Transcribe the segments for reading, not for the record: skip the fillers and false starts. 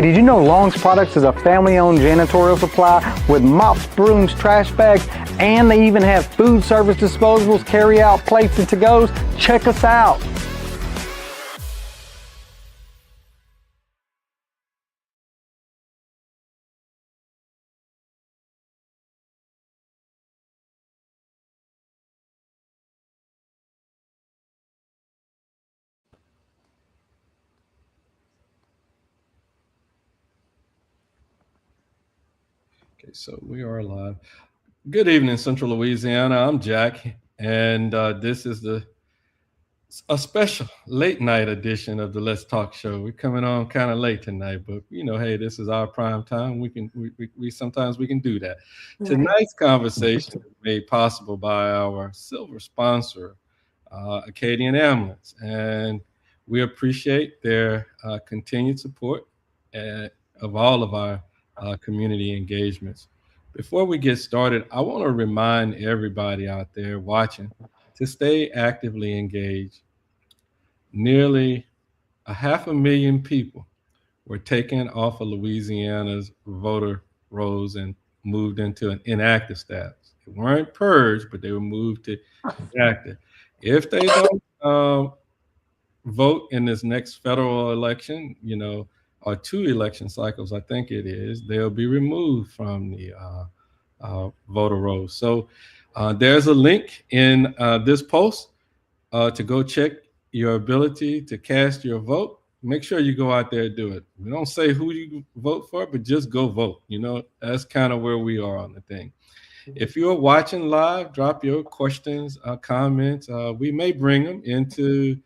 Did you know Long's Products is a family-owned janitorial supply with mops, brooms, trash bags, and they even have food service disposables, carry-out plates, and to-goes? Check us out. Okay, so we are live. Good evening, Central Louisiana. I'm Jack, and this is a special late night edition of the Let's Talk Show. We're coming on kind of late tonight, but hey, this is our prime time. We sometimes we can do that. Right. Tonight's conversation is made possible by our silver sponsor, Acadian Ambulance, and we appreciate their continued support of all of our community engagements. Before we get started, I want to remind everybody out there watching to stay actively engaged. Nearly 500,000 people were taken off of Louisiana's voter rolls and moved into an inactive status. They weren't purged, but they were moved to inactive. If they don't vote in this next federal election, or 2 election cycles, I think it is, they'll be removed from the voter rolls. So there's a link in this post to go check your ability to cast your vote. Make sure you go out there and do it. We don't say who you vote for, but just go vote. That's kind of where we are on the thing. If you're watching live, drop your questions, comments. We may bring them into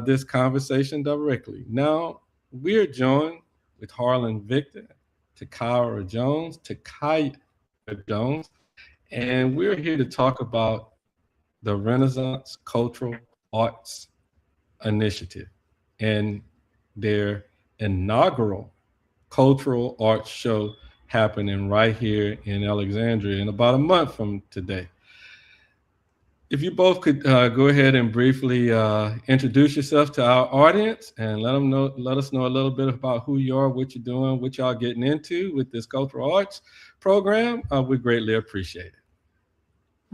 this conversation directly. Now, we're joined with Harlan Victor, Takiya Jones, and we're here to talk about the Renaissance Cultural Arts Initiative and their inaugural cultural arts show happening right here in Alexandria in about a month from today. If you both could go ahead and briefly introduce yourself to our audience and let us know a little bit about who you are, what you're doing, what y'all getting into with this cultural arts program, we greatly appreciate it.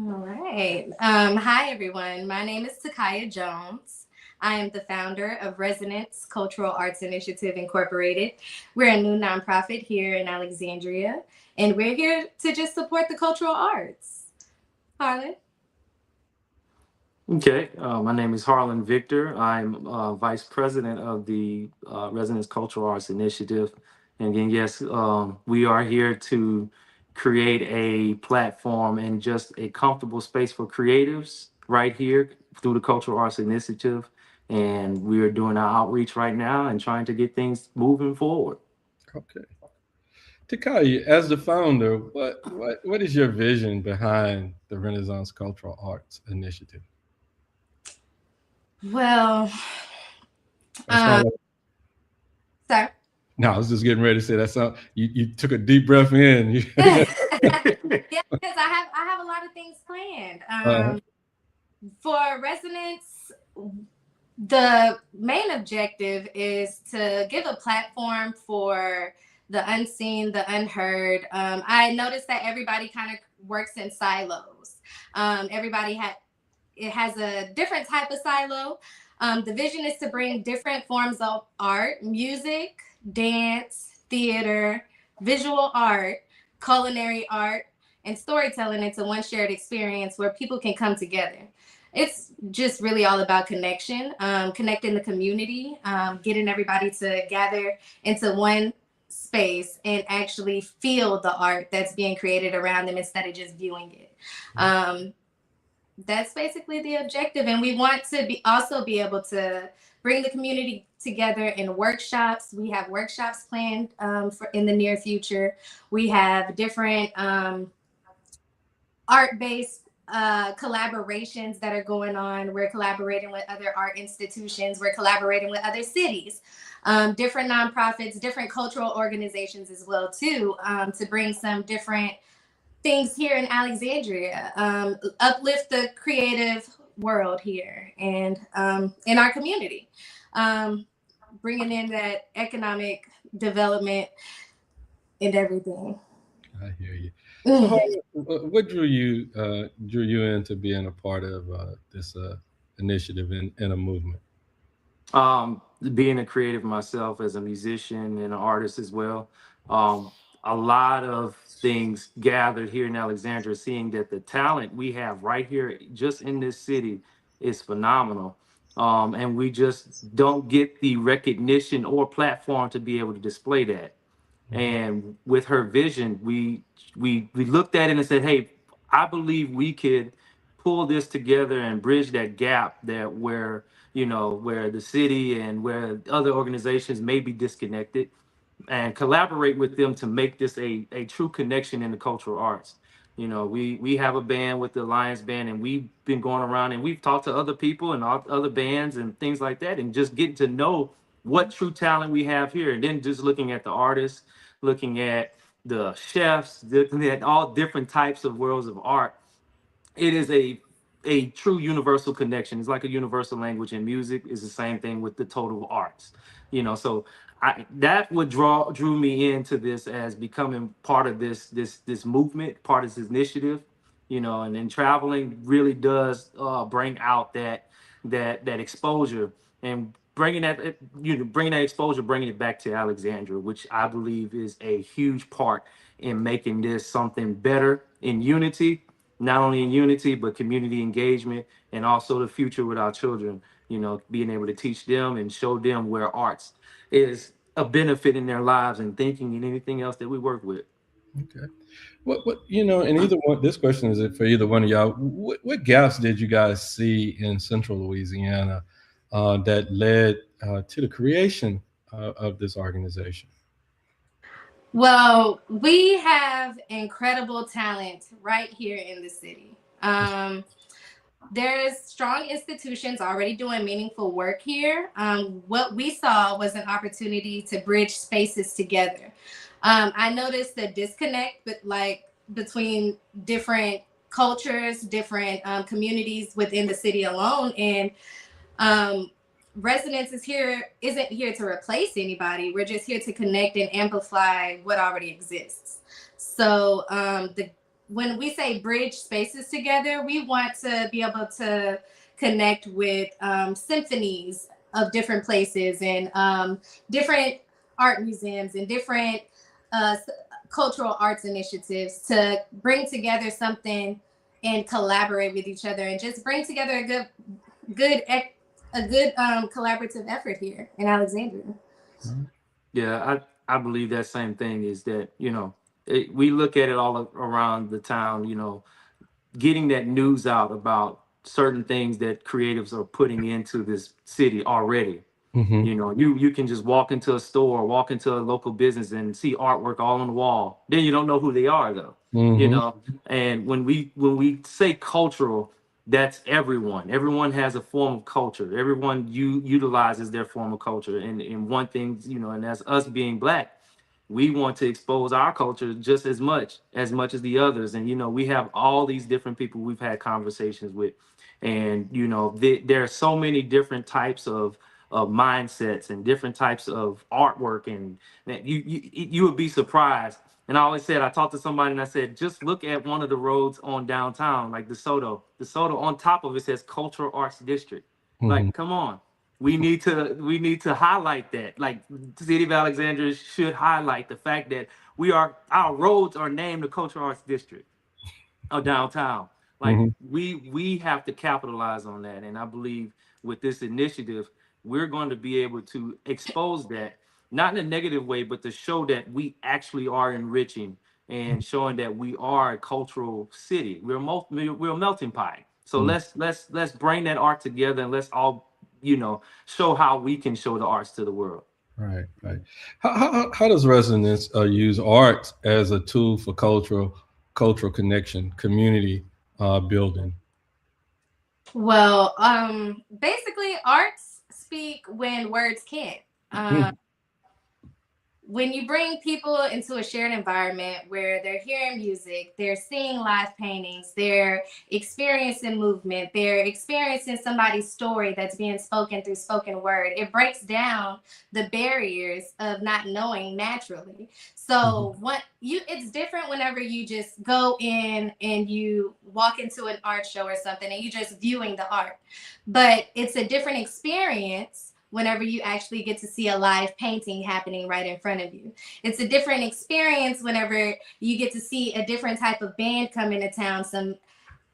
All right. Hi, everyone. My name is Takiya Jones. I am the founder of Resonance Cultural Arts Initiative Incorporated. We're a new nonprofit here in Alexandria, and we're here to just support the cultural arts. Harlan? Okay, my name is Harlan Victor. I'm Vice President of the Resonance Cultural Arts Initiative. And again, yes, we are here to create a platform and just a comfortable space for creatives right here through the Cultural Arts Initiative. And we are doing our outreach right now and trying to get things moving forward. Okay. Takiya, as the founder, what is your vision behind the Renaissance Cultural Arts Initiative? Well, sir? No, I was just getting ready to say that. So you took a deep breath in. Yeah, because I have a lot of things planned. For Resonance, the main objective is to give a platform for the unseen, the unheard. I noticed that everybody kind of works in silos. Everybody has a different type of silo. The vision is to bring different forms of art, music, dance, theater, visual art, culinary art, and storytelling into one shared experience where people can come together. It's just really all about connection, connecting the community, getting everybody to gather into one space and actually feel the art that's being created around them instead of just viewing it. That's basically the objective. And we want to also be able to bring the community together in workshops. We have workshops planned in the near future. We have different art-based collaborations that are going on. We're collaborating with other art institutions. We're collaborating with other cities, different nonprofits, different cultural organizations as well too, to bring some different things here in Alexandria, uplift the creative world here and in our community, bringing in that economic development and everything. I hear you. So, what drew you into being a part of this initiative and a movement? Being a creative myself as a musician and an artist as well, a lot of things gathered here in Alexandria, seeing that the talent we have right here just in this city is phenomenal. And we just don't get the recognition or platform to be able to display that. And with her vision, we looked at it and said, hey, I believe we could pull this together and bridge that gap that where, where the city and where other organizations may be disconnected, and collaborate with them to make this a true connection in the cultural arts. We have a band with the Alliance Band, and we've been going around and we've talked to other people and other bands and things like that, and just getting to know what true talent we have here. And then just looking at the artists, looking at the chefs, looking at all different types of worlds of art. It is a true universal connection. It's like a universal language in music. Is the same thing with the total arts. So that would drew me into this as becoming part of this movement, part of this initiative. And then traveling really does bring out that exposure, and bringing that exposure, bringing it back to Alexandria, which I believe is a huge part in making this something better in unity, not only in unity, but community engagement, and also the future with our children, being able to teach them and show them where arts is a benefit in their lives and thinking and anything else that we work with. Okay. And either one, this question is for either one of y'all. What gaps did you guys see in Central Louisiana that led to the creation of this organization? Well, we have incredible talent right here in the city. There's strong institutions already doing meaningful work here. What we saw was an opportunity to bridge spaces together. I noticed the disconnect, between different cultures, different communities within the city alone, and Resonance isn't here to replace anybody. We're just here to connect and amplify what already exists. So when we say bridge spaces together, we want to be able to connect with symphonies of different places, and different art museums and different cultural arts initiatives to bring together something and collaborate with each other, and just bring together a good collaborative effort here in Alexandria. Yeah, I believe that same thing, is that, we look at it all around the town, getting that news out about certain things that creatives are putting into this city already. Mm-hmm. You can just walk into a store, walk into a local business and see artwork all on the wall. Then you don't know who they are, though. Mm-hmm. And when we say cultural, that's everyone. Everyone has a form of culture. Everyone utilizes their form of culture. And one thing, and as us being Black, we want to expose our culture just as much as the others. And we have all these different people we've had conversations with, and there are so many different types of mindsets and different types of artwork, and you would be surprised. And I always said, I talked to somebody and I said, just look at one of the roads on downtown, like the Soto on top of it says Cultural Arts District. Mm-hmm. Like, come on. We need to highlight that. Like, the city of Alexandria should highlight the fact that our roads are named the Cultural Arts District of downtown. Like, we have to capitalize on that. And I believe with this initiative, we're going to be able to expose that, not in a negative way, but to show that we actually are enriching and showing that we are a cultural city. We're a melting pot. So let's bring that art together, and let's all show how we can show the arts to the world. Right. How does Resonance use art as a tool for cultural connection, community building? Well, basically, arts speak when words can't. when you bring people into a shared environment where they're hearing music, they're seeing live paintings, they're experiencing movement, they're experiencing somebody's story that's being spoken through spoken word, it breaks down the barriers of not knowing naturally. So it's different whenever you just go in and you walk into an art show or something and you're just viewing the art. But it's a different experience whenever you actually get to see a live painting happening right in front of you. It's a different experience whenever you get to see a different type of band come into town, some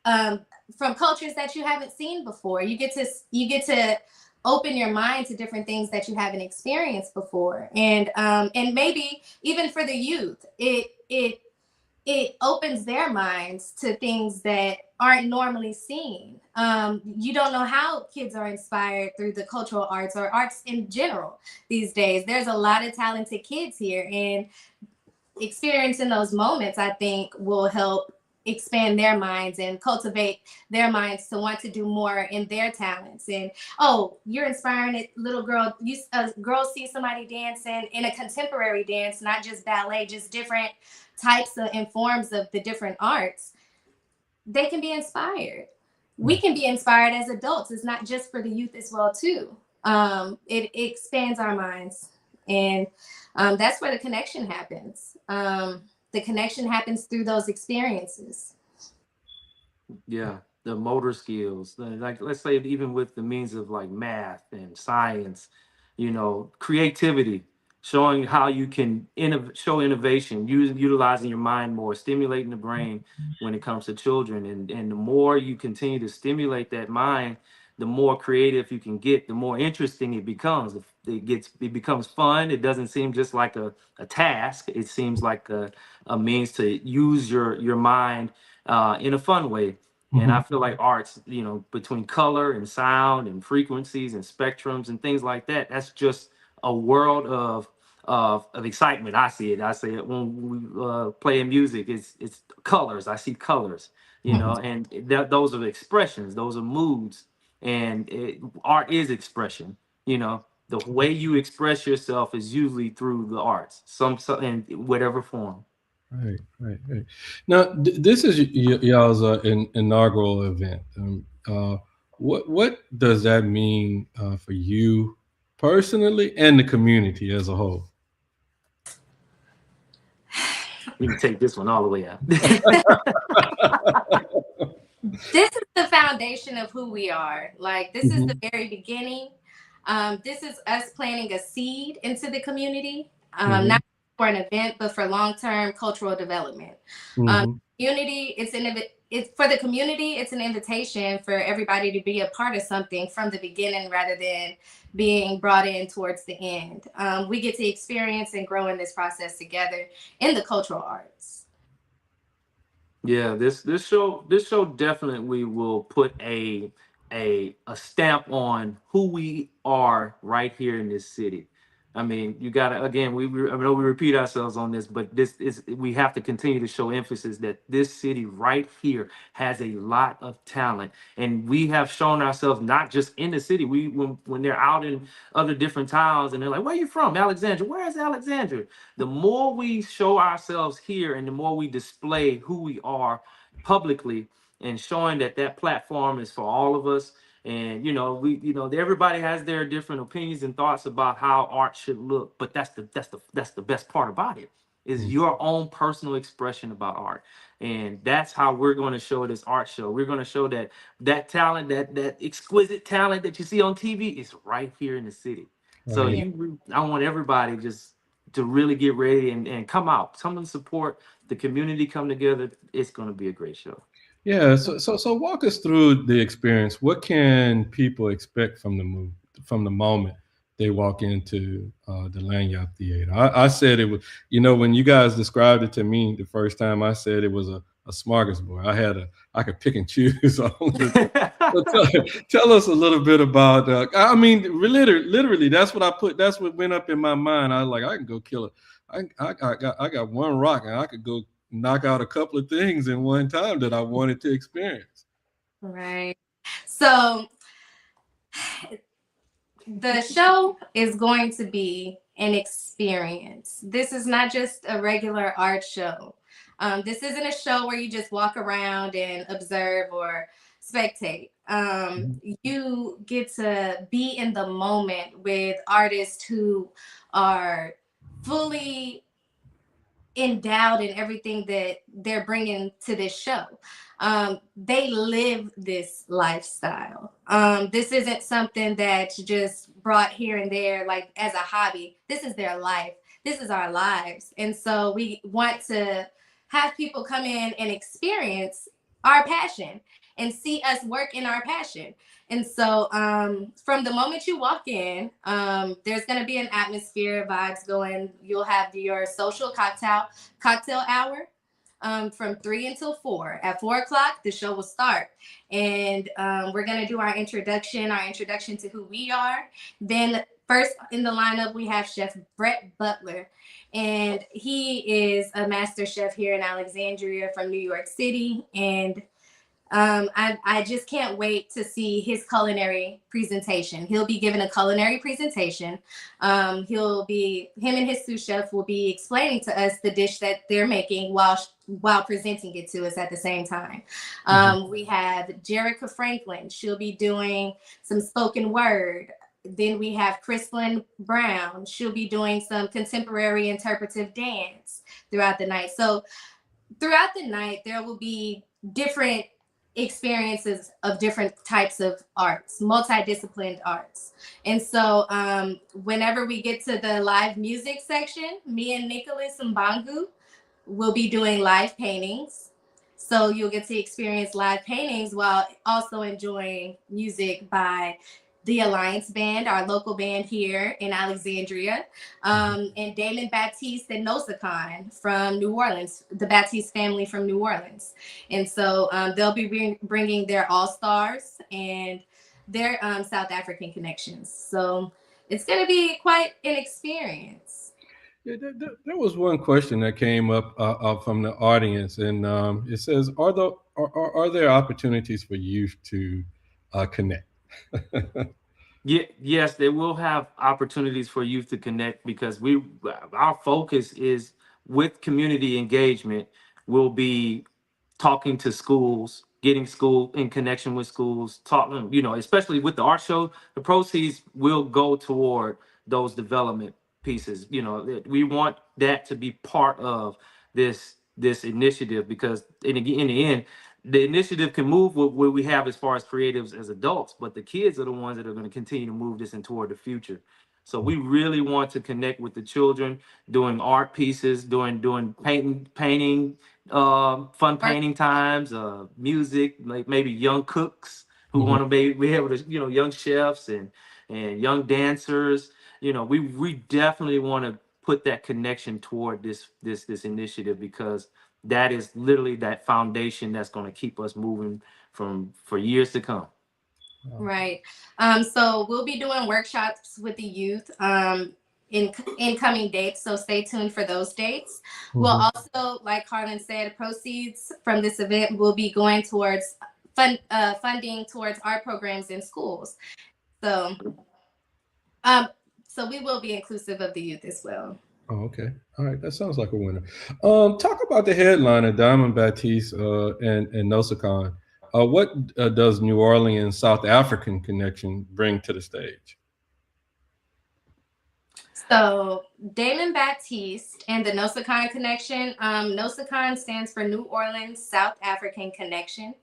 from cultures that you haven't seen before. You get to open your mind to different things that you haven't experienced before. And maybe even for the youth, it opens their minds to things that aren't normally seen. You don't know how kids are inspired through the cultural arts or arts in general these days. There's a lot of talented kids here, and experiencing those moments, I think, will help expand their minds and cultivate their minds to want to do more in their talents. And you're inspiring a little girl. A girl sees somebody dancing in a contemporary dance, not just ballet, just different types and forms of the different arts. They can be inspired. We can be inspired as adults. It's not just for the youth as well too. It expands our minds, and that's where the connection happens. The connection happens through those experiences. Yeah, the motor skills, like let's say even with the means of like math and science, creativity, showing how you can show innovation, utilizing your mind more, stimulating the brain when it comes to children. And the more you continue to stimulate that mind, the more creative you can get, the more interesting it becomes. It becomes fun. It doesn't seem just like a task. It seems like a means to use your mind in a fun way. And I feel like arts, between color and sound and frequencies and spectrums and things like that, that's just a world of excitement. I see it when we play in music. It's colors. I see colors, and those are expressions. Those are moods. And art is expression. The way you express yourself is usually through the arts, some in whatever form. Right. Now, this is y'all's inaugural event. What does that mean for you personally and the community as a whole? You can take this one all the way out. This is the foundation of who we are. Like, this is the very beginning. This is us planting a seed into the community, not for an event, but for long-term cultural development. Community, it's for the community. It's an invitation for everybody to be a part of something from the beginning rather than being brought in towards the end. We get to experience and grow in this process together in the cultural arts. Yeah, this show definitely will put a stamp on who we are right here in this city. I mean, you gotta, again, I know we repeat ourselves on this, but we have to continue to show emphasis that this city right here has a lot of talent, and we have shown ourselves not just in the city. When they're out in other different towns and they're like, "Where are you from?" Alexandria. Where is Alexandria? The more we show ourselves here, and the more we display who we are publicly, and showing that platform is for all of us. And everybody has their different opinions and thoughts about how art should look, but that's the best part about it is your own personal expression about art. And that's how we're going to show this art show. We're going to show that talent, that exquisite talent that you see on TV is right here in the city. So I want everybody just to really get ready and come out, come and support the community, come together. It's going to be a great show. Yeah, so walk us through the experience. What can people expect from the moment they walk into the Lagniappe Theatre? I said it was, when you guys described it to me the first time, I said it was a smorgasbord. I could pick and choose. So tell us a little bit about. I mean, literally, that's what went up in my mind. I was like, I can go kill it. I got one rock, and I could go knock out a couple of things in one time that I wanted to experience. Right. So the show is going to be an experience. This is not just a regular art show. This isn't a show where you just walk around and observe or spectate. You get to be in the moment with artists who are fully endowed in everything that they're bringing to this show. They live this lifestyle. This isn't something that's just brought here and there, like as a hobby. This is their life. This is our lives. And so we want to have people come in and experience our passion and see us work in our passion. And so from the moment you walk in, there's going to be an atmosphere, vibes going. You'll have your social cocktail hour from 3 until 4. At 4 o'clock, the show will start. And we're going to do our introduction to who we are. Then first in the lineup, we have Chef Brett Butler. And he is a master chef here in Alexandria from New York City. And I just can't wait to see his culinary presentation. He'll be giving a culinary presentation. Him and his sous chef will be explaining to us the dish that they're making while presenting it to us at the same time. We have Jerica Franklin. She'll be doing some spoken word. Then we have Chrislyn Brown. She'll be doing some contemporary interpretive dance throughout the night. So throughout the night, there will be different experiences of different types of arts, multidisciplined arts. And so whenever we get to the live music section, me and Nicholas Mbangu will be doing live paintings. So you'll get to experience live paintings while also enjoying music by the Alliance Band, our local band here in Alexandria, and Damon Baptiste and Nosakan from New Orleans, the Baptiste family from New Orleans. And so they'll be bringing their all-stars and their South African connections. So it's going to be quite an experience. Yeah, there was one question that came up from the audience, and it says, are there opportunities for youth to connect? Yeah, yes, they will have opportunities for youth to connect because our focus is with community engagement. We'll be talking to schools, getting school in connection with schools, talking, especially with the art show, the proceeds will go toward those development pieces. We want that to be part of this initiative because in the end, the initiative can move what we have as far as creatives as adults, but the kids are the ones that are going to continue to move this toward the future. So we really want to connect with the children, doing art pieces, doing painting, fun painting times, music, like maybe young cooks who want to be able to, young chefs and young dancers. We definitely want to put that connection toward this initiative because that is literally that foundation that's going to keep us moving for years to come. Right. So we'll be doing workshops with the youth in incoming dates. So stay tuned for those dates. We'll also, like Harlan said, proceeds from this event will be going towards funding towards art programs in schools. So we will be inclusive of the youth as well. Oh, okay. All right. That sounds like a winner. Talk about the headliner, Diamond Baptiste and Nosakan. What does New Orleans South African connection bring to the stage? So Damon Baptiste and the Nosakan connection. Nosakan stands for New Orleans South African Connection.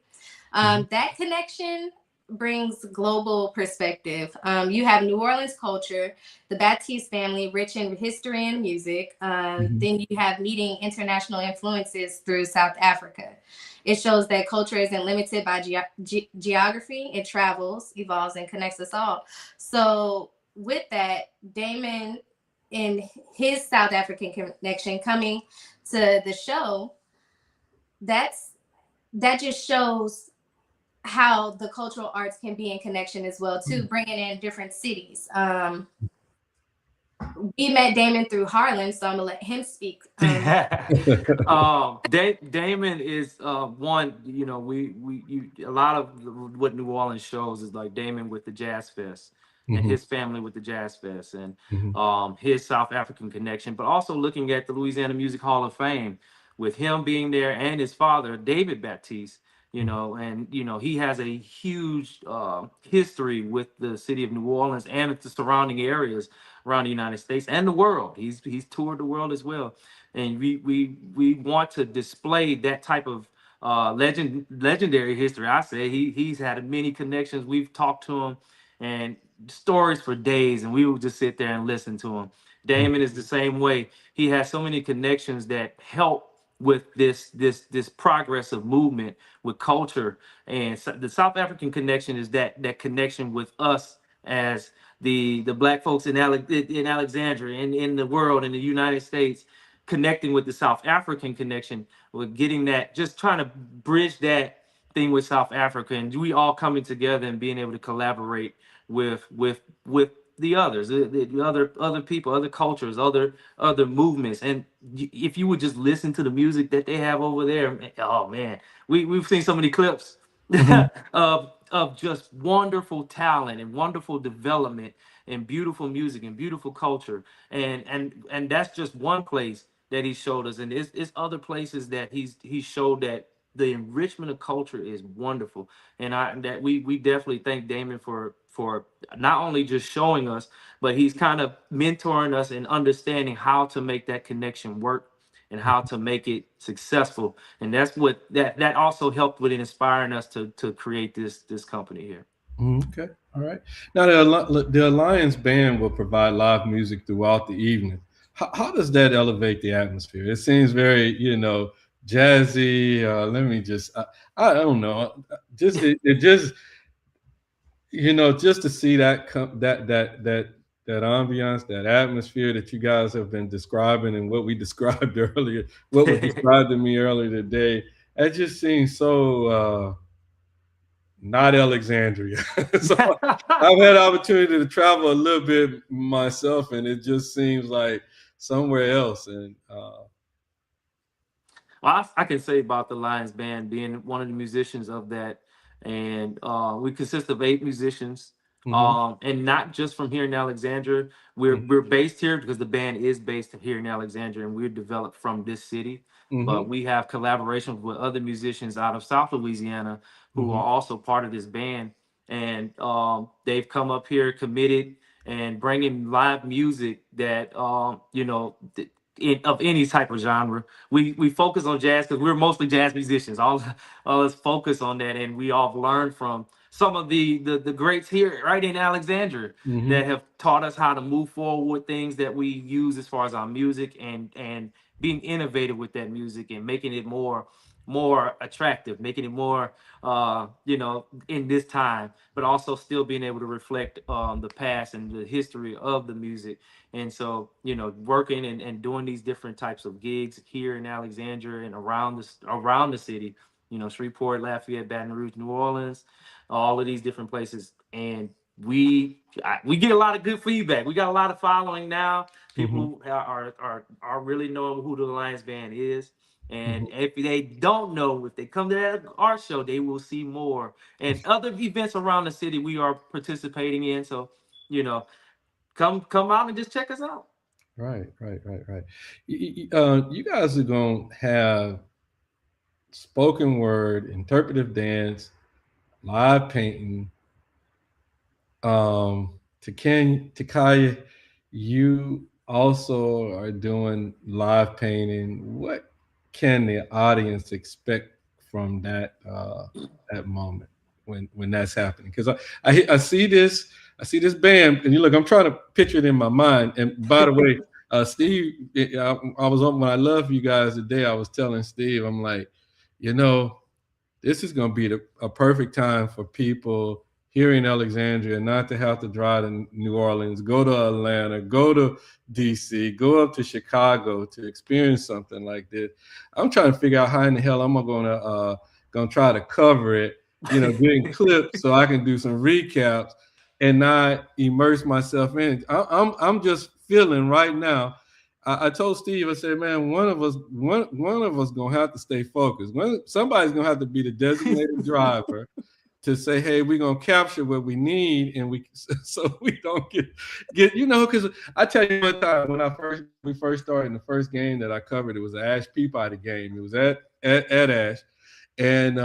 That connection brings global perspective. You have New Orleans culture, the Baptiste family, rich in history and music. Then you have meeting international influences through South Africa. It shows that culture isn't limited by geography. It travels, evolves, and connects us all. So with that, Damon and his South African connection coming to the show, that just shows how the cultural arts can be in connection as well too, bringing in different cities. We met Damon through Harlan, so I'm gonna let him speak. Damon is one. We a lot of what New Orleans shows is like Damon with the Jazz Fest. and his family with the Jazz Fest, and his South African connection, but also looking at the Louisiana Music Hall of Fame with him being there and his father, David Baptiste, and he has a huge history with the city of New Orleans and the surrounding areas around the United States and the world. He's toured the world as well, and we want to display that type of legendary history. I say he's had many connections. We've talked to him and stories for days, and we will just sit there and listen to him. Damon is the same way. He has so many connections that help with this progress of movement with culture, and the South African connection is that connection with us as the black folks in Alexandria and in the world, in the United States, connecting with the South African connection. We're getting that, just trying to bridge that thing with South Africa, and we all coming together and being able to collaborate with the others, the other people, other cultures, other movements. And if you would just listen to the music that they have over there, oh man, we've seen so many clips of just wonderful talent and wonderful development and beautiful music and beautiful culture. And that's just one place that he showed us, and it's other places that he showed that the enrichment of culture is wonderful. And we definitely thank Damon for not only just showing us, but he's kind of mentoring us and understanding how to make that connection work and how to make it successful. And that's what that also helped with inspiring us to create this company here. Okay, all right. Now the Alliance Band will provide live music throughout the evening. How does that elevate the atmosphere? It seems very, jazzy. Let me just, I don't know, just it just, just to see that ambiance, that atmosphere that you guys have been describing, and what we described earlier, what was described to me earlier today, it just seems so not Alexandria. So I've had the opportunity to travel a little bit myself, and it just seems like somewhere else. And well, I can say about the Lions Band being one of the musicians of that, and we consist of 8 musicians, and not just from here in Alexandria. We're based here because the band is based here in Alexandria, and we're developed from this city. But we have collaborations with other musicians out of South Louisiana who are also part of this band, and they've come up here committed and bringing live music that of any type of genre. We focus on jazz because we're mostly jazz musicians. All us focus on that, and we all learned from some of the greats here right in Alexandria that have taught us how to move forward with things that we use as far as our music, and being innovative with that music and making it more attractive, making it more in this time, but also still being able to reflect the past and the history of the music. And so working and doing these different types of gigs here in Alexandria and around the city, Shreveport, Lafayette, Baton Rouge, New Orleans, all of these different places. And we get a lot of good feedback. We got a lot of following now. People are really knowing who the Lions Band is. And if they don't know, if they come to our show, they will see more. And other events around the city we are participating in. So, come out and just check us out. Right. You guys are going to have spoken word, interpretive dance, live painting. Takiya, you also are doing live painting. What can the audience expect from that moment when that's happening? Because I see this band, and look, I'm trying to picture it in my mind. And by the way, Steve, I was on when I love you guys today. I was telling Steve, I'm like, this is going to be a perfect time for people here in Alexandria not to have to drive to New Orleans, go to Atlanta, go to DC, go up to Chicago to experience something like this. I'm trying to figure out how in the hell I'm gonna try to cover it, getting clips so I can do some recaps and not immerse myself in it. I'm just feeling right now. I told Steve, I said, man, one of us gonna have to stay focused. Somebody's gonna have to be the designated driver to say, hey, we're gonna capture what we need, and so we don't get because I tell you one time when we first started in the first game that I covered, it was an Ash Peabody game. It was at Ash, and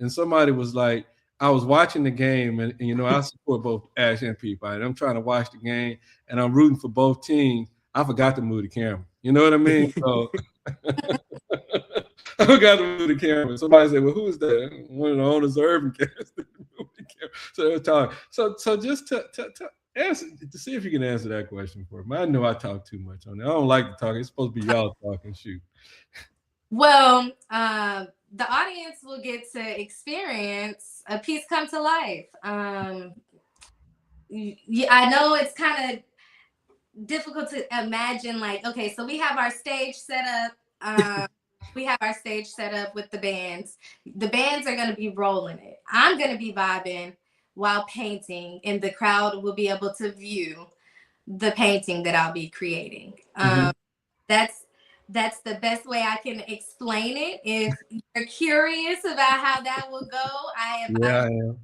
somebody was like, I was watching the game, and I support both Ash and Peabody. And I'm trying to watch the game, and I'm rooting for both teams. I forgot to move the camera. You know what I mean? So I forgot to move the camera. Somebody said, "Well, who's that?" One of the owners of UrbanCast. So they were talking. So just to answer, to see if you can answer that question for me. I know I talk too much on it. I don't like to talk. It's supposed to be y'all talking. Shoot. Well, the audience will get to experience a piece come to life. I know it's kind of difficult to imagine, like, okay, so we have our stage set up. We have our stage set up with the bands. The bands are going to be rolling it. I'm going to be vibing while painting, and the crowd will be able to view the painting that I'll be creating. That's the best way I can explain it. If you're curious about how that will go, I am.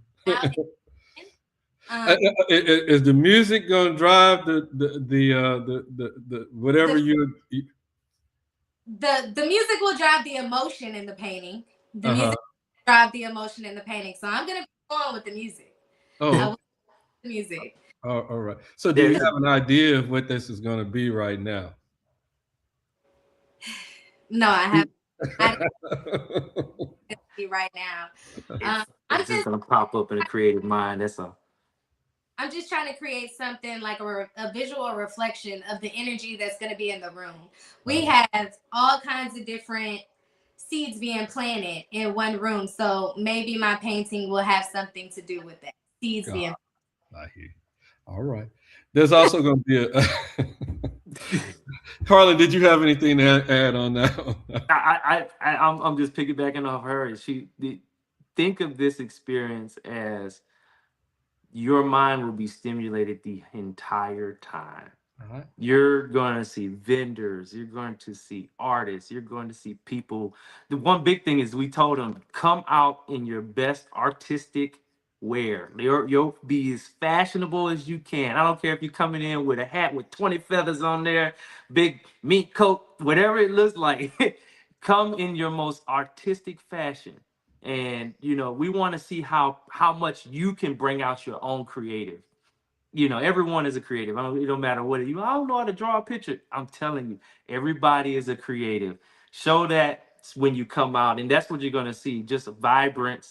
Is the music going to drive the whatever the music will drive the emotion in the painting. The music will drive the emotion in the painting. So I'm gonna be going with the music. Oh, the music. All right. So do you have an idea of what this is going to be right now? No, I haven't. Right now. I'm just gonna pop up in a creative mind. That's all. I'm just trying to create something like a visual reflection of the energy that's going to be in the room. We have all kinds of different seeds being planted in one room. So maybe my painting will have something to do with that. Seeds being I hear you. All right. There's also going to be a... Harlan, did you have anything to add on that? I'm just piggybacking off her. Think of this experience as your mind will be stimulated the entire time. You're going to see vendors, you're going to see artists, you're going to see people. The one big thing is we told them, come out in your best artistic wear. You'll be as fashionable as you can. I don't care if you're coming in with a hat with 20 feathers on there, big mink coat, whatever it looks like. Come in your most artistic fashion. And, we want to see how much you can bring out your own creative. Everyone is a creative. It don't matter what I don't know how to draw a picture. I'm telling you, everybody is a creative. Show that when you come out, and that's what you're going to see. Just vibrant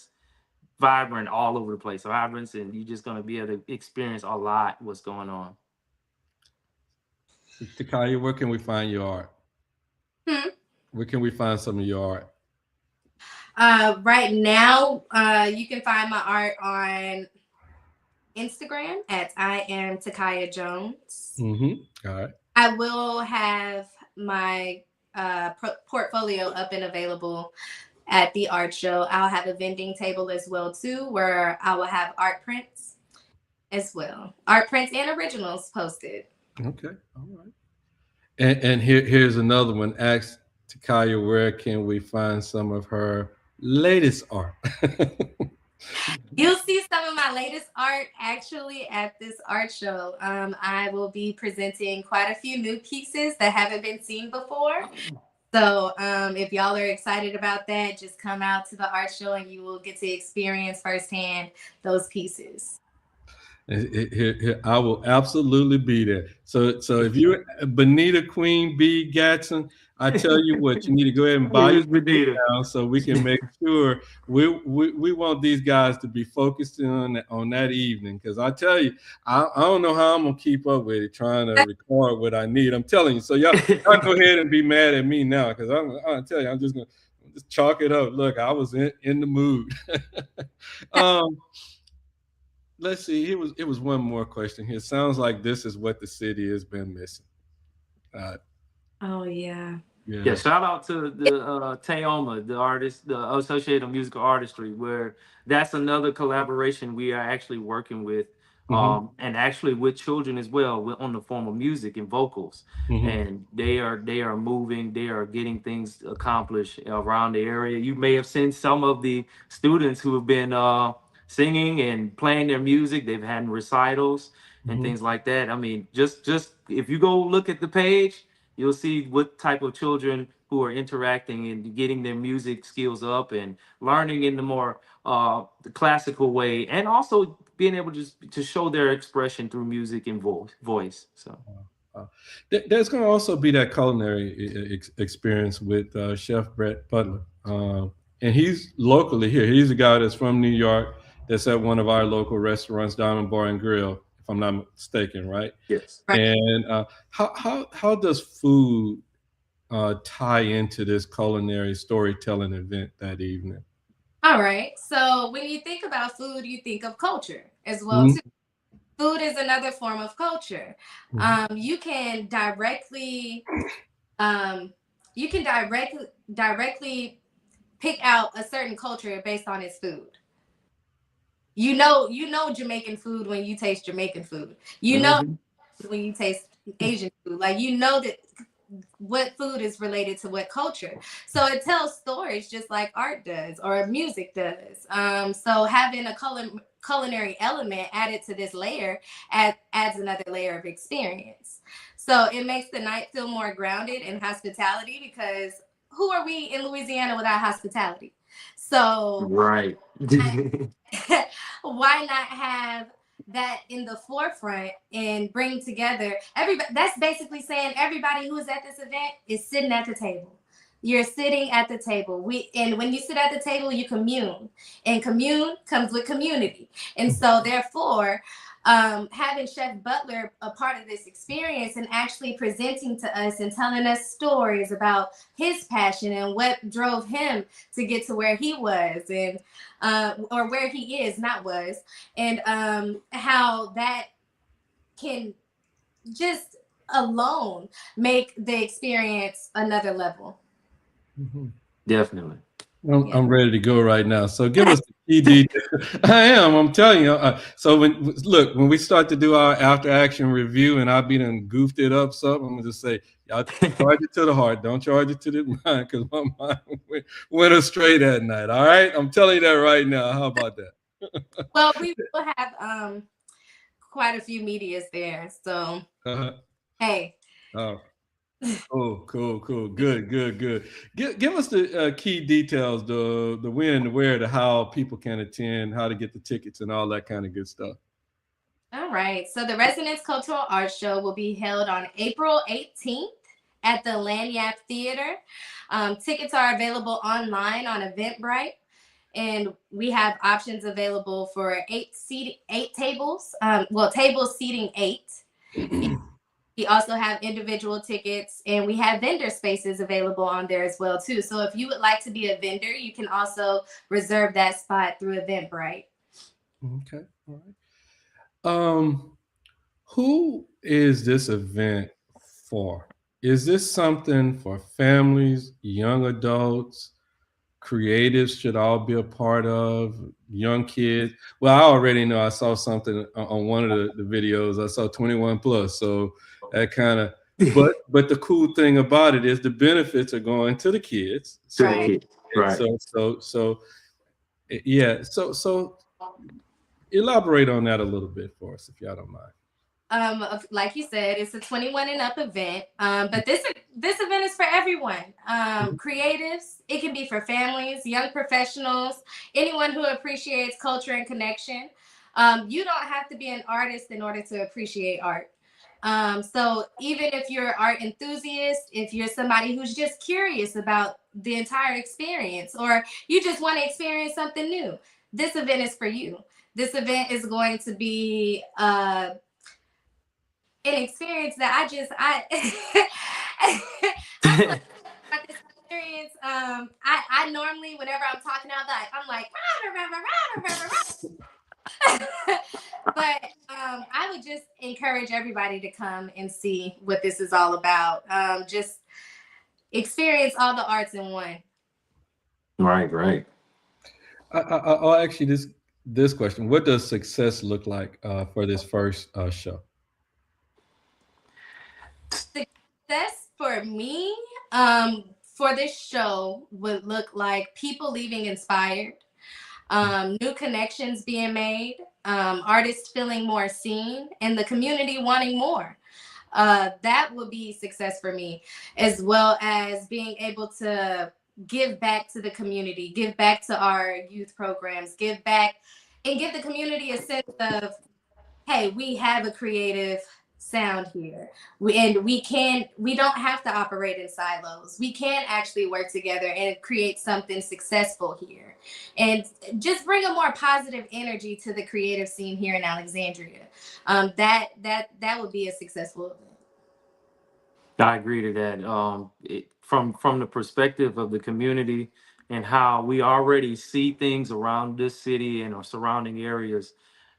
all over the place. Vibrance, and you're just going to be able to experience a lot what's going on. Takiya, where can we find your art? Where can we find some of your art? Right now, you can find my art on Instagram at I am Takiya Jones. All right. I will have my portfolio up and available at the art show. I'll have a vending table as well too, where I will have art prints as well. Art prints and originals posted. Okay. All right. And here's another one. Ask Takiya, where can we find some of her latest art? You'll see some of my latest art actually at this art show. I will be presenting quite a few new pieces that haven't been seen before. So if y'all are excited about that, just come out to the art show and you will get to experience firsthand those pieces. I will absolutely be there. So if you're Benita Queen B. Gatson, I tell you what, you need to go ahead and buy your now so we can make sure we want these guys to be focused on that evening. Because I tell you, I don't know how I'm gonna keep up with it, trying to record what I need. I'm telling you. So y'all go ahead and be mad at me now, because I'm tell you, I'm just chalk it up. Look, I was in the mood. Let's see. It was one more question here. Sounds like this is what the city has been missing. Oh yeah. Yeah. Shout out to the Teoma, the artist, the Associated Musical Artistry, where that's another collaboration we are actually working with, and actually with children as well, on the form of music and vocals. And they are moving. They are getting things accomplished around the area. You may have seen some of the students who have been singing and playing their music. They've had recitals and Mhm. things like that. I mean, just if you go look at the page, you'll see what type of children who are interacting and getting their music skills up and learning in the more the classical way, and also being able to show their expression through music and voice. So Uh, there's going to also be that culinary experience with Chef Brett Butler. And he's locally here. He's a guy that's from New York that's at one of our local restaurants, Diamond Bar and Grill, if I'm not mistaken, right? yes. Right. And how does food tie into this culinary storytelling event that evening? All right. So when you think about food, you think of culture as well Mhm. too. Food is another form of culture. Mhm. You can directly um, directly pick out a certain culture based on its food. You know Jamaican food when you taste Jamaican food. You know Mhm. when you taste Asian food. Like you know that what food is related to what culture. So it tells stories just like art does or music does. So having a culinary element added to this layer adds another layer of experience. So it makes the night feel more grounded in hospitality, because who are we in Louisiana without hospitality? So Right. why not have that in the forefront and bring together everybody? That's basically saying everybody who is at this event is sitting at the table. You're sitting at the table. And when you sit at the table, you commune, and commune comes with community. And so therefore, having Chef Butler a part of this experience and actually presenting to us and telling us stories about his passion and what drove him to get to where he was, and or where he is, not was, and how that can just alone make the experience another level. Mhm. Definitely. Yeah. I'm ready to go right now. So give us the key details. I am. I'm telling you. So when we start to do our after action review, and I be done goofed it up, something, I'm gonna just say, y'all charge it to the heart. Don't charge it to the mind, because my mind went astray that night. All right, I'm telling you that right now. How about that? Well, we will have quite a few medias there. So Uh-huh. hey. Oh, cool. Good. Give us the key details, the when and the where, the how people can attend, how to get the tickets, and all that kind of good stuff. All right. So the Resonance Cultural Arts Show will be held on April 18th at the Lagniappe Theatre. Tickets are available online on Eventbrite, and we have options available for eight tables. Tables seating 8. We also have individual tickets, and we have vendor spaces available on there as well too. So if you would like to be a vendor, you can also reserve that spot through Eventbrite. Okay, all right. Who is this event for? Is this something for families, young adults, creatives should all be a part of, young kids? Well, I already know, I saw something on one of the videos. I saw 21 plus, so that kind of. But the cool thing about it is the benefits are going to the kids. To the So Right. kid. Right. yeah. So elaborate on that a little bit for us, if y'all don't mind. Like you said, it's a 21 and up event. But this event is for everyone. Creatives, it can be for families, young professionals, anyone who appreciates culture and connection. You don't have to be an artist in order to appreciate art. So even if you're an art enthusiast, if you're somebody who's just curious about the entire experience, or you just want to experience something new, this event is for you. This event is going to be an experience that I'm like about this experience. I normally, whenever I'm talking out loud, I'm like but I would just encourage everybody to come and see what this is all about. Just experience all the arts in one. Right. I'll ask you this question: what does success look like for this first show? Success for me, for this show would look like people leaving inspired, new connections being made, artists feeling more seen, and the community wanting more. That would be success for me, as well as being able to give back to the community, give back to our youth programs, give back and give the community a sense of, hey, we have a creative sound here. We don't have to operate in silos. We can actually work together and create something successful here. And just bring a more positive energy to the creative scene here in Alexandria. That would be a successful event. I agree to that. From the perspective of the community and how we already see things around this city and our surrounding areas,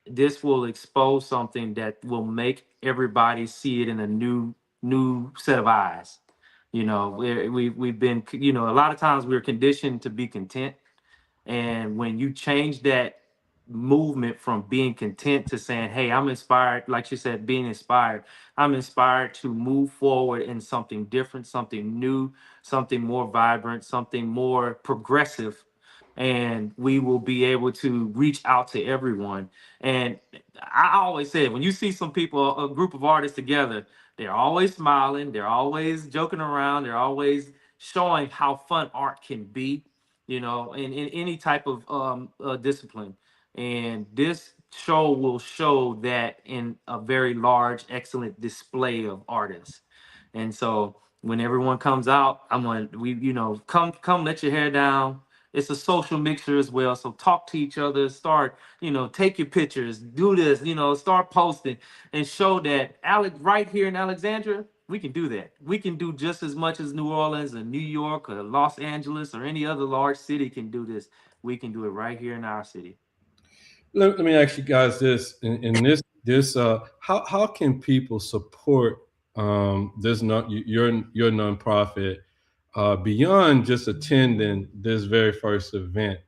this will expose something that will make everybody see it in a new set of eyes. You know, we've been, you know, a lot of times we're conditioned to be content, and when you change that movement from being content to saying, hey, I'm inspired, like you said, being inspired, I'm inspired to move forward in something different, something new, something more vibrant, something more progressive. And we will be able to reach out to everyone. And I always say, when you see some people, a group of artists together, they're always smiling, they're always joking around, they're always showing how fun art can be, you know, in any type of discipline. And this show will show that in a very large, excellent display of artists. And so when everyone comes out, I'm going to, we, you know, come, let your hair down. It's a social mixture as well. So talk to each other, start, you know, take your pictures, do this, you know, start posting and show that Alex right here in Alexandria, we can do that. We can do just as much as New Orleans or New York or Los Angeles or any other large city can do this. We can do it right here in our city. Let me ask you guys this: in this how can people support this not your nonprofit beyond just attending this very first event?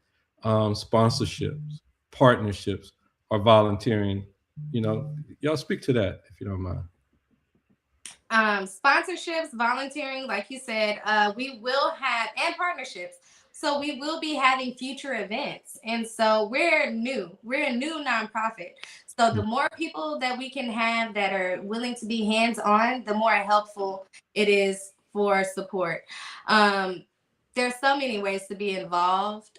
Sponsorships, partnerships, or volunteering. You know, y'all speak to that if you don't mind. Sponsorships, volunteering, like you said, we will have, and partnerships. So we will be having future events. And so we're a new nonprofit. So the more people that we can have that are willing to be hands-on, the more helpful it is for support. There's so many ways to be involved,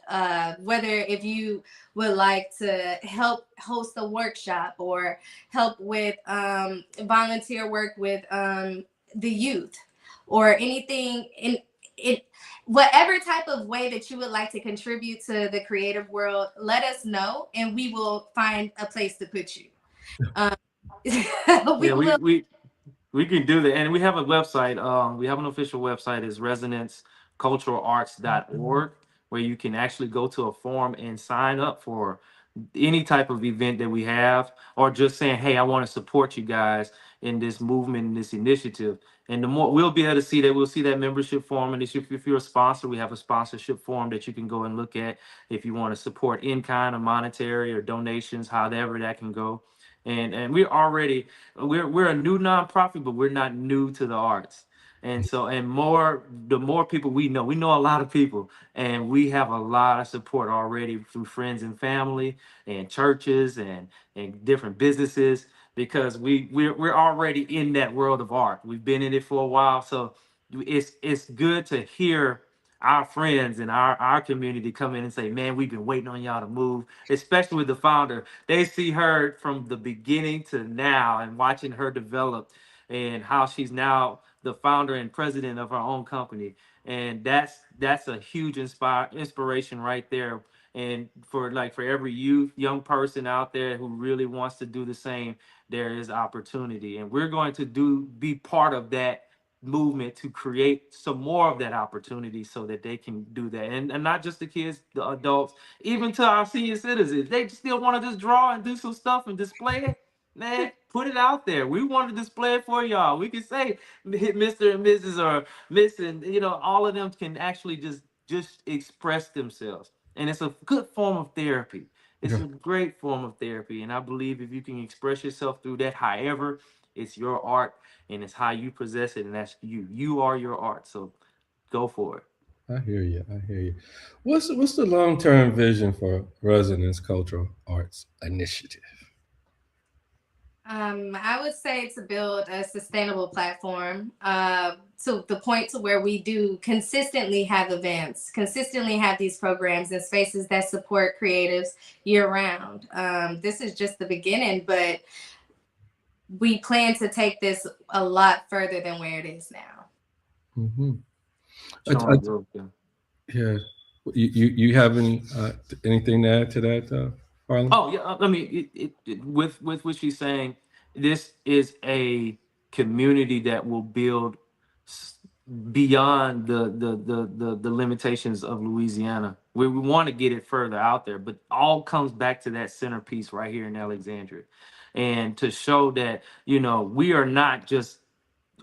whether if you would like to help host a workshop or help with volunteer work with the youth or anything in it, whatever type of way that you would like to contribute to the creative world, let us know and we will find a place to put you. Yeah, we can do that. And we have a website. We have an official website, is resonanceculturalarts.org, where you can actually go to a form and sign up for any type of event that we have, or just saying, hey, I want to support you guys in this movement, in this initiative. And the more we'll be able to see that, we'll see that membership form. And if you're a sponsor, we have a sponsorship form that you can go and look at if you want to support in kind or monetary or donations, however that can go. And we're already, we're a new nonprofit, but we're not new to the arts. And so, the more people we know a lot of people, and we have a lot of support already through friends and family and churches and different businesses, because we're already in that world of art. We've been in it for a while. So it's good to hear our friends and our community come in and say, man, we've been waiting on y'all to move, especially with the founder. They see her from the beginning to now and watching her develop, and how she's now the founder and president of her own company. And that's a huge inspiration right there. And for every young person out there who really wants to do the same, there is opportunity. And we're going to be part of that movement to create some more of that opportunity so that they can do that. And not just the kids, the adults, even to our senior citizens. They still want to just draw and do some stuff and display it. Man, put it out there. We want to display it for y'all. We can say Mr. and Mrs. or Miss, and all of them can actually just express themselves. And it's a good form of therapy. It's a great form of therapy. And I believe if you can express yourself through that, however, it's your art and it's how you possess it, and that's you. You are your art. So go for it. I hear you. I hear you. What's the long-term vision for Resonance Cultural Arts Initiative? I would say to build a sustainable platform to the point to where we do consistently have events, consistently have these programs and spaces that support creatives year round. This is just the beginning, but we plan to take this a lot further than where it is now. Mm-hmm. Showing growth, yeah. Yeah. You have anything to add to that, Harlan? Oh yeah, I mean, with what she's saying, this is a community that will build beyond the limitations of Louisiana. We want to get it further out there, but all comes back to that centerpiece right here in Alexandria, and to show that we are not just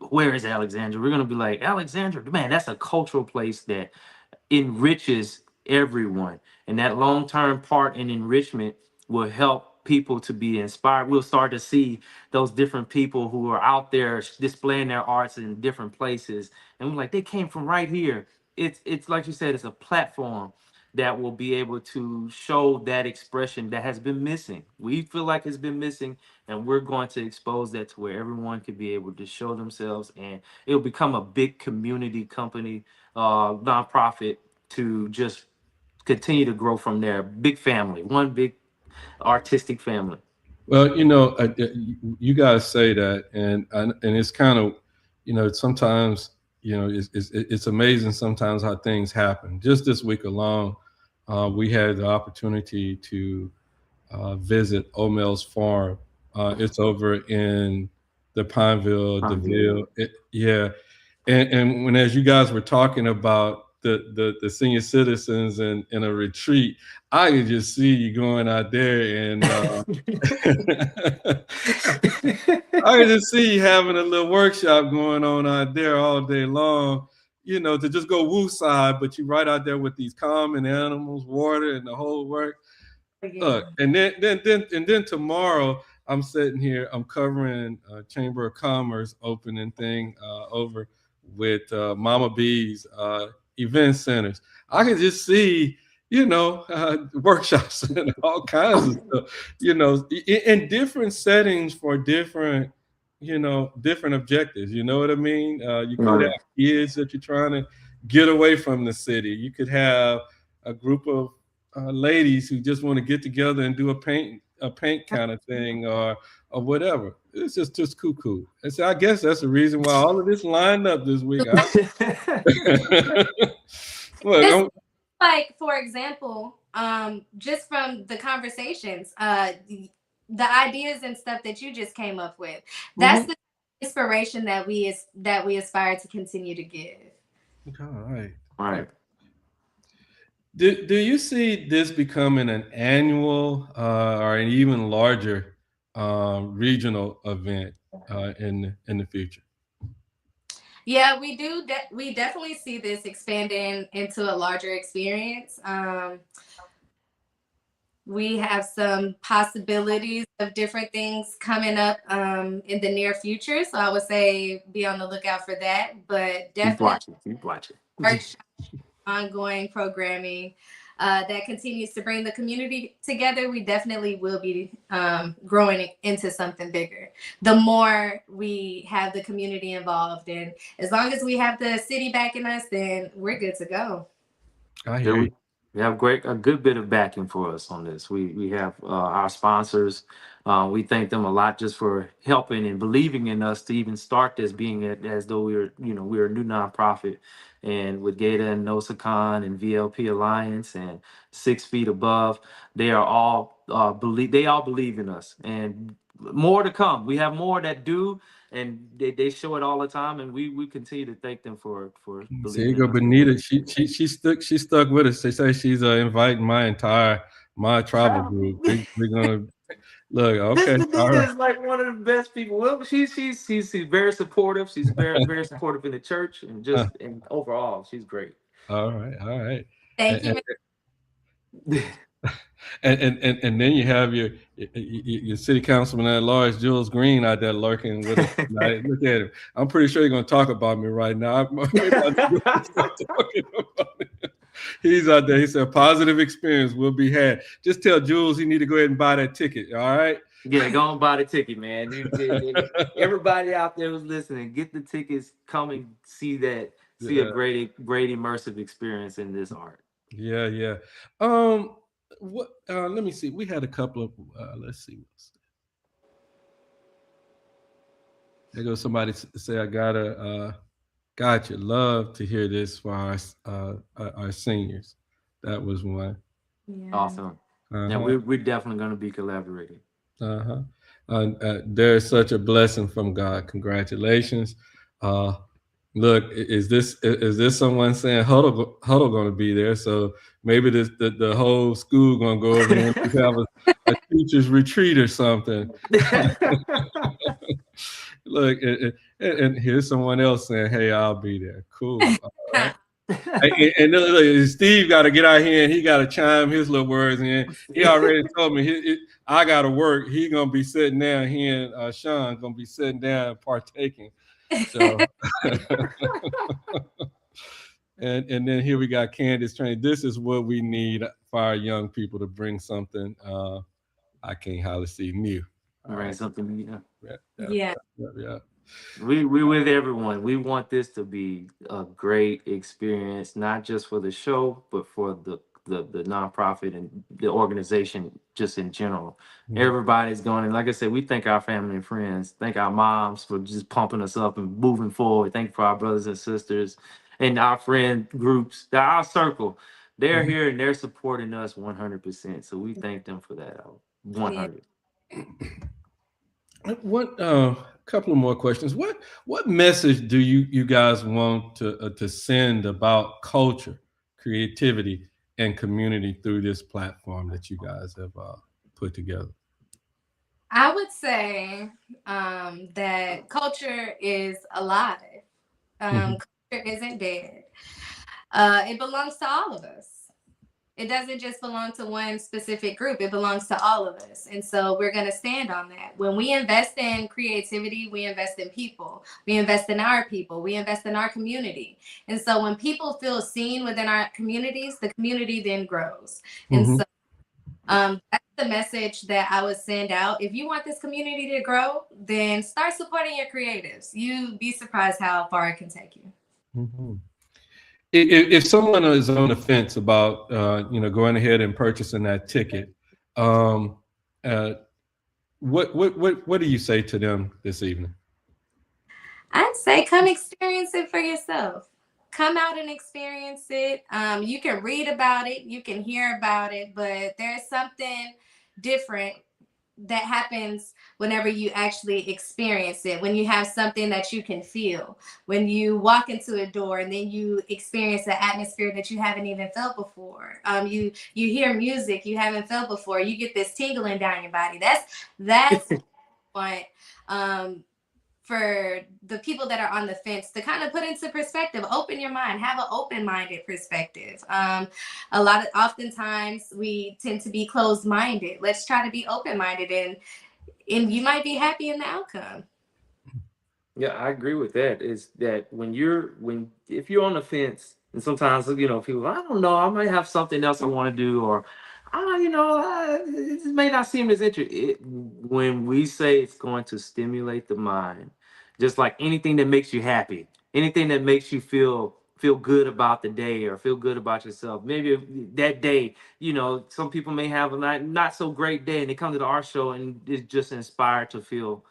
where is Alexandria. We're gonna be like Alexandria, man. That's a cultural place that enriches everyone. And that long-term part in enrichment will help people to be inspired. We'll start to see those different people who are out there displaying their arts in different places. And we're like, they came from right here. It's like you said, it's a platform that will be able to show that expression that has been missing. We feel like it's been missing, and we're going to expose that to where everyone can be able to show themselves, and it'll become a big community company, nonprofit, to just continue to grow from there. Big family, one big artistic family. Well, you guys say that, and it's kind of, sometimes, it's amazing sometimes how things happen. Just this week alone, we had the opportunity to visit Omel's farm. It's over in the Pineville, DeVille. Yeah, and when as you guys were talking about the senior citizens in a retreat, I could just see you going out there and I could just see you having a little workshop going on out there all day long, to just go wooside, but you right out there with these common animals, water, and the whole work. Look, and then tomorrow I'm sitting here, I'm covering Chamber of Commerce opening thing over with Mama B's event centers. I can just see, workshops and all kinds of stuff, in different settings for different, different objectives. You know what I mean? You could have kids that you're trying to get away from the city. You could have a group of ladies who just want to get together and do a paint kind of thing, or whatever. It's just cool. And so I guess that's the reason why all of this lined up this week. Look, like, for example, just from the conversations, the ideas and stuff that you just came up with, that's the inspiration that we aspire to continue to give. All right. Do you see this becoming an annual or an even larger regional event in the future? Yeah, we do. We definitely see this expanding into a larger experience. We have some possibilities of different things coming up in the near future. So I would say be on the lookout for that. But definitely keep watching. Ongoing programming that continues to bring the community together. We definitely will be growing into something bigger. The more we have the community involved, and as long as we have the city backing us, then we're good to go. I hear you. We have a good bit of backing for us on this. We have our sponsors. We thank them a lot just for helping and believing in us to even start this, being as though we're a new nonprofit. And with Gata and NOSACON and VLP Alliance and 6 Feet Above, they are all believe in us, and more to come. We have more that do, and they show it all the time, and we continue to thank them for believing. There you go, Benita. She stuck with us. They say she's inviting my tribal group. We're gonna look. Okay, Benita is like one of the best people. Well, she's very supportive. She's very supportive in the church, and and overall, she's great. All right. Thank you. And then you have your city councilman at large, Jules Green, out there lurking with us tonight. Look at him. I'm pretty sure you're going to talk about me right now. Maybe I should start talking about him. He's out there. He said, positive experience will be had. Just tell Jules he need to go ahead and buy that ticket. All right. Yeah, go and buy the ticket, man. Everybody out there who's listening, get the tickets. Come and see that. See a great immersive experience in this art. Yeah, yeah. What? Let me see. We had a couple of. Let's see. There goes somebody say, "I got you. Love to hear this for our seniors." That was one. Yeah. Awesome. Now we're definitely going to be collaborating. There's such a blessing from God. Congratulations. Look, is this someone saying Huddle going to be there? So maybe the whole school going to go over there and have a teacher's retreat or something. Look, and here's someone else saying, "Hey, I'll be there." Cool. Right. and look, Steve got to get out here and he got to chime his little words in. He already told me I got to work. He gonna be sitting down. He and Sean gonna be sitting down and partaking. So, and then here we got Candace Train. This is what we need for our young people to bring something. I can't hardly see new. All right, something new. Yeah. We with everyone. We want this to be a great experience, not just for the show, but for the nonprofit and the organization just in general. Mm-hmm. Everybody's going, and like I said, we thank our family and friends, thank our moms for just pumping us up and moving forward. Thank you for our brothers and sisters and our friend groups, our circle. They're here and they're supporting us 100%. So we thank them for that. 100. What couple of more questions. What message do you guys want to send about culture, creativity, and community through this platform that you guys have put together? I would say that culture is alive. Culture isn't dead. It belongs to all of us. It doesn't just belong to one specific group. It belongs to all of us. And so we're going to stand on that. When we invest in creativity, we invest in people. We invest in our people. We invest in our community. And so when people feel seen within our communities, the community then grows. And so that's the message that I would send out. If you want this community to grow, then start supporting your creatives. You'd be surprised how far it can take you. Mm-hmm. If someone is on the fence about going ahead and purchasing that ticket, what do you say to them this evening? I'd say come experience it for yourself. Come out and experience it. You can read about it, you can hear about it, but there's something different that happens whenever you actually experience it, when you have something that you can feel, when you walk into a door and then you experience an atmosphere that you haven't even felt before. You hear music you haven't felt before. You get this tingling down your body. That's what for the people that are on the fence to kind of put into perspective. Open your mind, have an open-minded perspective. Oftentimes we tend to be closed-minded. Let's try to be open-minded, and you might be happy in the outcome. Yeah, I agree with that. Is that if you're on the fence, and sometimes people, I don't know, I might have something else I want to do, or it may not seem as interesting. When we say it's going to stimulate the mind, just like anything that makes you happy, anything that makes you feel good about the day or feel good about yourself. Maybe that day, some people may have a not so great day and they come to our show and is just inspired to feel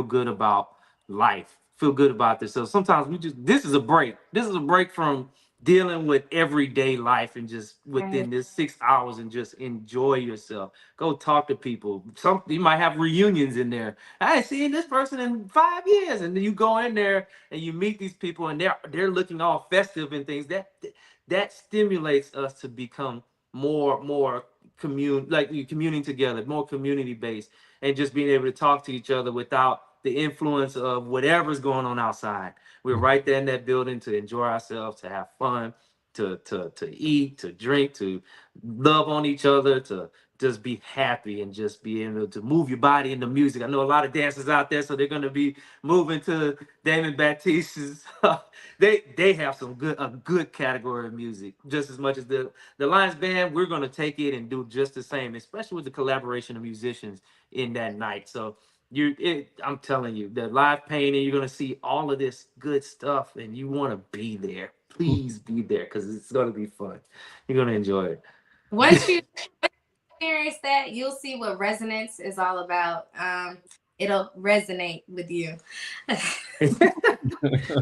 good about life, feel good about themselves. Sometimes this is a break. This is a break from dealing with everyday life and just within this 6 hours and just enjoy yourself. Go talk to people. You might have reunions in there. I ain't seen this person in 5 years, and then you go in there and you meet these people and they're looking all festive and things. That stimulates us to become more communing together, more community based, and just being able to talk to each other without the influence of whatever's going on outside. We're right there in that building to enjoy ourselves, to have fun, to eat, to drink, to love on each other, to just be happy and just be able to move your body into music. I know a lot of dancers out there, so they're gonna be moving to Damon Baptiste's. They have a good category of music, just as much as the Lions Band. We're gonna take it and do just the same, especially with the collaboration of musicians in that night. So I'm telling you, the live painting, you're gonna see all of this good stuff, and you want to be there. Please be there because it's gonna be fun. You're gonna enjoy it. Once you experience that, you'll see what resonance is all about. It'll resonate with you.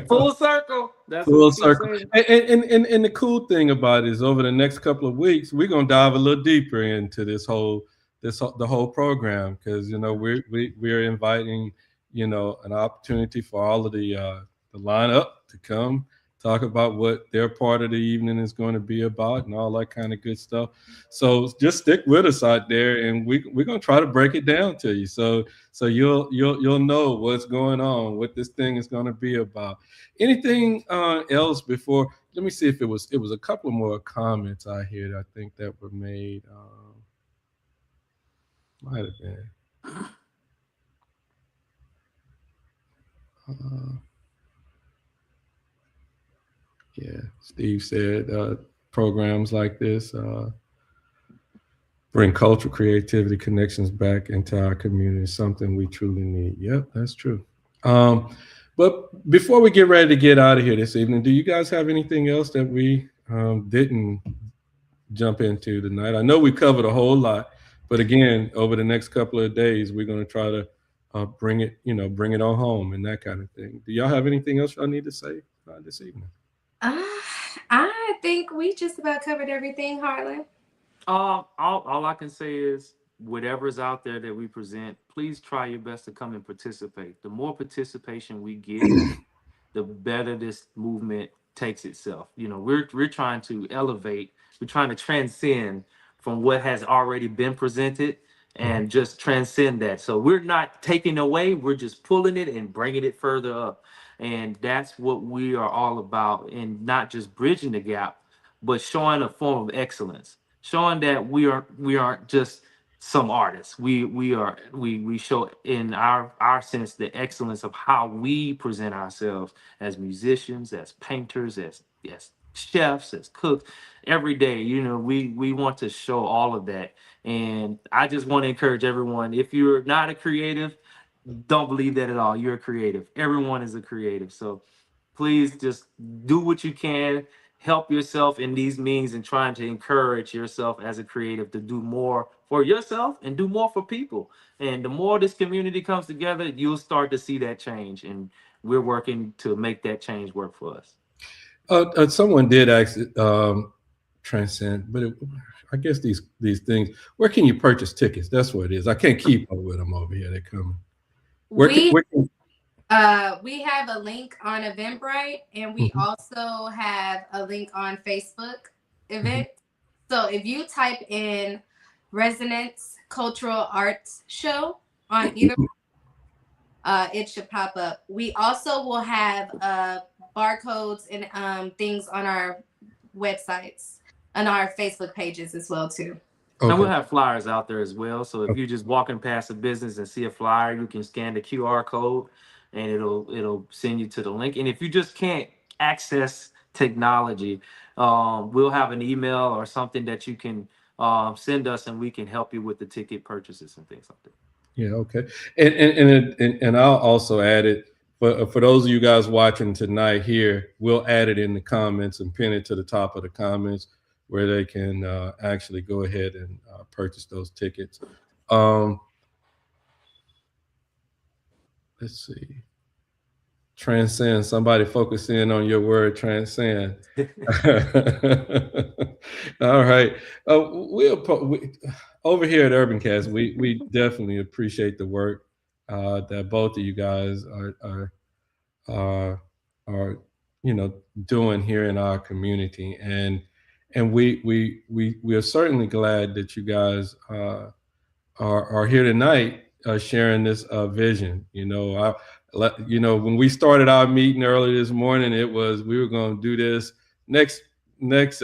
Full circle. That's full circle. And the cool thing about it is, over the next couple of weeks, we're gonna dive a little deeper into the whole program, because we're inviting an opportunity for all of the lineup to come talk about what their part of the evening is going to be about and all that kind of good stuff. So just stick with us out there, and we're going to try to break it down to you. So you'll know what's going on, what this thing is going to be about. Anything else before? Let me see if it was a couple more comments I heard, I think, that were made. Might have been. Yeah, Steve said programs like this bring cultural creativity connections back into our community, something we truly need. Yep, that's true. But before we get ready to get out of here this evening, do you guys have anything else that we didn't jump into tonight? I know we covered a whole lot, but again, over the next couple of days, we're going to try to bring it on home and that kind of thing. Do y'all have anything else y'all need to say this evening? I think we just about covered everything, Harlan. All I can say is, whatever's out there that we present, please try your best to come and participate. The more participation we get, the better this movement takes itself. We're trying to elevate, we're trying to transcend from what has already been presented and just transcend that. So we're not taking away, we're just pulling it and bringing it further up. And that's what we are all about, and not just bridging the gap, but showing a form of excellence, showing that we aren't just some artists. We show in our sense the excellence of how we present ourselves as musicians, as painters, as chefs, as cooks. Every day, we want to show all of that. And I just want to encourage everyone, if you're not a creative, don't believe that at all. You're a creative. Everyone is a creative. So please just do what you can. Help yourself in these means, and trying to encourage yourself as a creative to do more for yourself and do more for people. And the more this community comes together, you'll start to see that change. And we're working to make that change work for us. Someone did ask transcend, but I guess these things, where can you purchase tickets? That's what it is. I can't keep up with them over here. They're coming. We have a link on Eventbrite, and we also have a link on Facebook event. So if you type in Resonance Cultural Arts Show on either, it should pop up. We also will have barcodes and things on our websites and our Facebook pages as well too. Okay. And we'll have flyers out there as well. So if you're just walking past a business and see a flyer, you can scan the QR code and it'll send you to the link. And if you just can't access technology, we'll have an email or something that you can send us, and we can help you with the ticket purchases and things like that. Yeah, okay. And I'll also add it for those of you guys watching tonight here, we'll add it in the comments and pin it to the top of the comments, where they can actually go ahead and purchase those tickets. Let's see. Transcend. Somebody focus in on your word, transcend. All right. Over here at UrbanCast, we definitely appreciate the work that both of you guys are doing here in our community, and we are certainly glad that you guys are here tonight sharing this vision. When we started our meeting early this morning, it was we were going to do this next next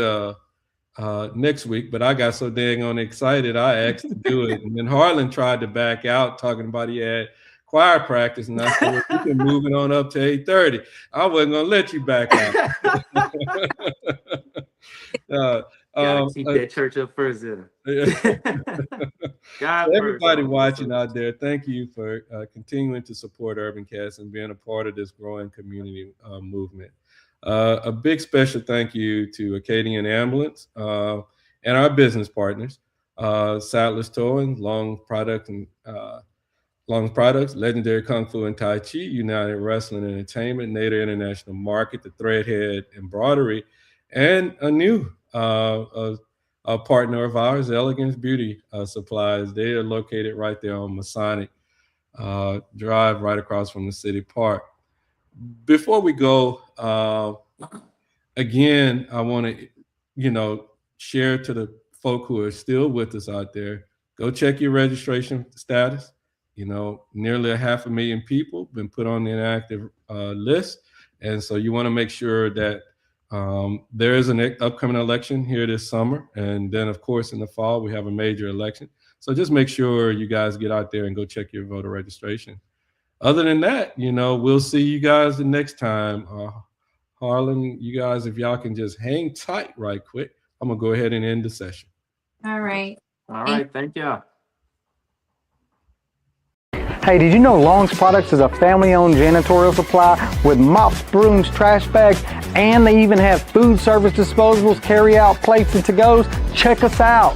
week, but I got so dang on excited, I asked to do it. And then Harlan tried to back out, talking about he had choir practice, and I said, well, we can move it on up to 8:30. I wasn't going to let you back out. Gotta keep that church up first, then. Everybody watching out there, thank you for continuing to support UrbanCast and being a part of this growing community movement. A big special thank you to Acadian Ambulance and our business partners, Sadler's Towing, Long Products, Legendary Kung Fu and Tai Chi, United Wrestling and Entertainment, Nader International Market, the Threadhead Embroidery, and a new a partner of ours, Elegance Beauty Supplies. They are located right there on Masonic Drive, right across from the city park. Before we go, again, I want to, share to the folk who are still with us out there, go check your registration status. Nearly 500,000 people been put on the inactive list. And so you want to make sure that there is an upcoming election here this summer. And then, of course, in the fall, we have a major election. So just make sure you guys get out there and go check your voter registration. Other than that, we'll see you guys the next time. Harlan, you guys, if y'all can just hang tight right quick, I'm going to go ahead and end the session. All right. All right. Thank you. Hey, did you know Long's Products is a family-owned janitorial supply with mops, brooms, trash bags, and they even have food service disposables, carry-out plates, and to-goes? Check us out.